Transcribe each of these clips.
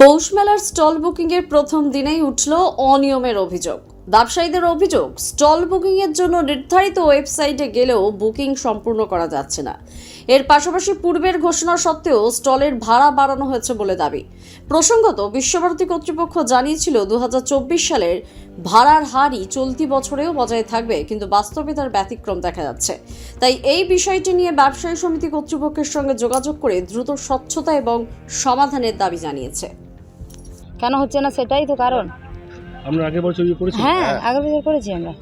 পৌষ মেলার স্টল বুকিংয়ের প্রথম দিনেই উঠল অনিয়মের অভিযোগ। ব্যবসায়ীদের অভিযোগ, স্টল বুকিংয়ের জন্য নির্ধারিত ওয়েবসাইটে গেলেও বুকিং সম্পূর্ণ করা যাচ্ছে না। এর পাশাপাশি পূর্বের ঘোষণা সত্ত্বেও স্টলের ভাড়া বাড়ানো হয়েছে বলে দাবি। প্রসঙ্গত, বিশ্বভারতী কর্তৃপক্ষ জানিয়েছিল 2024 সালের ভাড়ার হারই চলতি বছরেও বজায় থাকবে, কিন্তু বাস্তবে তার ব্যতিক্রম দেখা যাচ্ছে। তাই এই বিষয়টি নিয়ে ব্যবসায়ী সমিতি কর্তৃপক্ষের সঙ্গে যোগাযোগ করে দ্রুত স্বচ্ছতা এবং সমাধানের দাবি জানিয়েছে। কেন হচ্ছে না সেটাই তো কারণ। আমরা আগের বছর করেছি। হ্যাঁ, আগের বছর করেছি আমরা।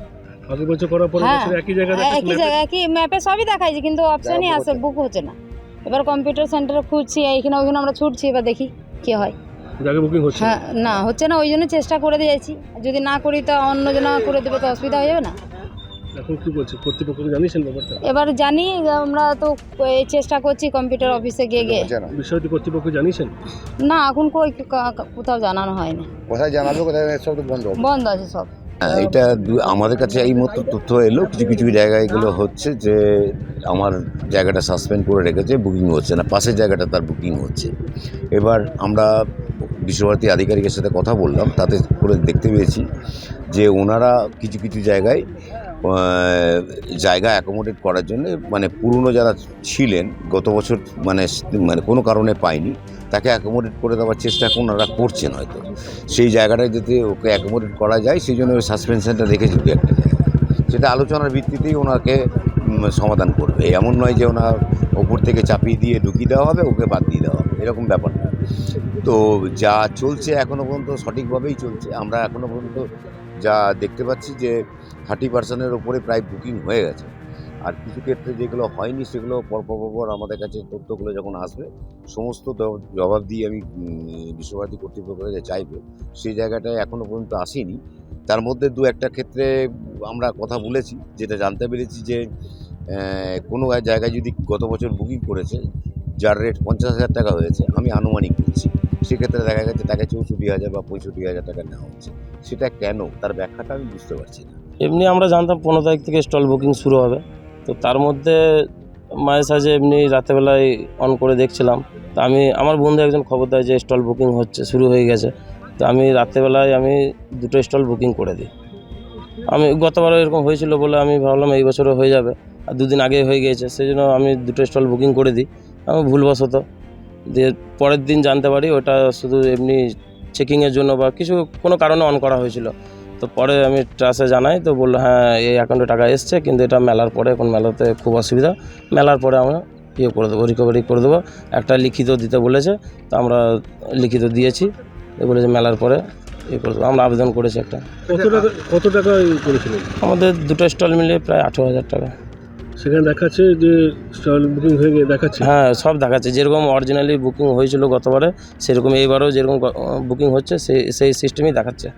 আগের বছর করার পরে বছর একই জায়গায় একই ম্যাপে সবই দেখাইছি, কিন্তু অপশনই আসে, বুক হচ্ছে না। এবার কম্পিউটার সেন্টারে খুঁজছি, এইখানে ওইখানে আমরা ছুটছি, এবার দেখি কি হয়। আগে বুকিং হচ্ছে হ্যাঁ, না হচ্ছে না, ওই জন্য চেষ্টা করে দিয়েছি। যদি না করি তো অন্য জন করে দেবে, তো অসুবিধা হয়ে যাবে না। এখন কি বলছে কর্তৃপক্ষকে জানিয়েছেন ব্যাপারটা? এবার জানি, আমরা তো এই চেষ্টা করছি কম্পিউটার অফিসে গিয়ে বিষয়টি কর্তৃপক্ষকে জানিয়েছেন? না, এখন কোথাও জানানো হয়নি। কোথায় জানাবো, কোথায় সব তো বন্ধ আছে সব। এটা আমাদের কাছে এই মতো তথ্য এলো, কিছু কিছু জায়গায় এগুলো হচ্ছে যে আমার জায়গাটা সাসপেন্ড করে রেখেছে, বুকিং হচ্ছে না, পাশের জায়গাটা তার বুকিং হচ্ছে। এবার আমরা বিশ্বভারতী আধিকারিকের সাথে কথা বললাম, তাতে করে দেখতে পেয়েছি যে ওনারা কিছু কিছু জায়গায় জায়গা অ্যাকোমোডেট করার জন্য, মানে পুরনো যারা ছিলেন গত বছর মানে কোনো কারণে পায়নি, তাকে অ্যাকোমোডেট করে দেওয়ার চেষ্টা এখন ওনারা করছেন। হয়তো সেই জায়গাটায় যদি ওকে অ্যাকোমোডেট করা যায়, সেই জন্য ওই সাসপেনশনটা রেখেছে দু একটা জায়গায়। সেটা আলোচনার ভিত্তিতেই ওনাকে সমাধান করবে। এমন নয় যে ওনার ওপর থেকে চাপিয়ে দিয়ে ঢুকিয়ে দেওয়া হবে, ওকে বাদ দিয়ে দেওয়া হবে, এরকম ব্যাপার না। তো যা চলছে এখনও পর্যন্ত সঠিকভাবেই চলছে। আমরা এখনও পর্যন্ত যা দেখতে পাচ্ছি যে 30% ওপরে প্রায় বুকিং হয়ে গেছে। আর কিছু ক্ষেত্রে যেগুলো হয়নি সেগুলো পরপর আমাদের কাছে তথ্যগুলো যখন আসবে সমস্ত জবাব দিয়ে আমি বিশ্বভারতী কর্তৃপক্ষকে চাইব। সেই জায়গাটায় এখনও পর্যন্ত আসেনি। তার মধ্যে দু একটা ক্ষেত্রে আমরা কথা বলেছি, যেটা জানতে পেরেছি যে কোনো জায়গায় যদি গত বছর বুকিং করেছে, যার রেট 50,000 টাকা হয়েছে, আমি আনুমানিক দিচ্ছি, সেক্ষেত্রে দেখা গেছে তাকে 64,000 বা 65,000 টাকা নেওয়া হচ্ছে। সেটা কেন, তার ব্যাখ্যাটা আমি বুঝতে পারছি না। এমনি আমরা জানতাম 15 তারিখ থেকে স্টল বুকিং শুরু হবে, তো তার মধ্যে মাঝে সাঝে এমনি রাতেরবেলায় অন করে দেখছিলাম। তো আমার বন্ধু একজন খবর দেয় যে স্টল বুকিং হচ্ছে, শুরু হয়ে গেছে। তো আমি রাতেরবেলায় দুটো স্টল বুকিং করে দিই। আমি গতবারও এরকম হয়েছিল বলে আমি ভাবলাম এই বছরও হয়ে যাবে, আর দুদিন আগে হয়ে গিয়েছে, সেই জন্য আমি দুটো স্টল বুকিং করে দিই। আমি ভুলবশত দিয়ে পরের দিন জানতে পারি ওটা শুধু এমনি চেকিংয়ের জন্য বা কোনো কারণে অন করা হয়েছিল। তো পরে আমি ট্রাস্টে জানাই, তো বললো হ্যাঁ এই অ্যাকাউন্টে টাকা এসছে, কিন্তু এটা মেলার পরে, এখন মেলাতে খুব অসুবিধা, মেলার পরে আমরা করে দেবো, রিকভারি করে দেবো। একটা লিখিত দিতে বলেছে, তো আমরা লিখিত দিয়েছি, বলেছে মেলার পরে করে দেবো। আমরা আবেদন করেছি একটা। কত টাকা করেছিলেন? আমাদের দুটো স্টল মিলিয়ে প্রায় 18,000 টাকা। সেখানে দেখাচ্ছে যে স্টল বুকিং হয়ে গিয়ে দেখাচ্ছে? হ্যাঁ, সব দেখাচ্ছে, যেরকম অরিজিনালি বুকিং হয়েছিল গতবারে সেরকম এইবারও যেরকম বুকিং হচ্ছে সেই সিস্টেমই দেখাচ্ছে।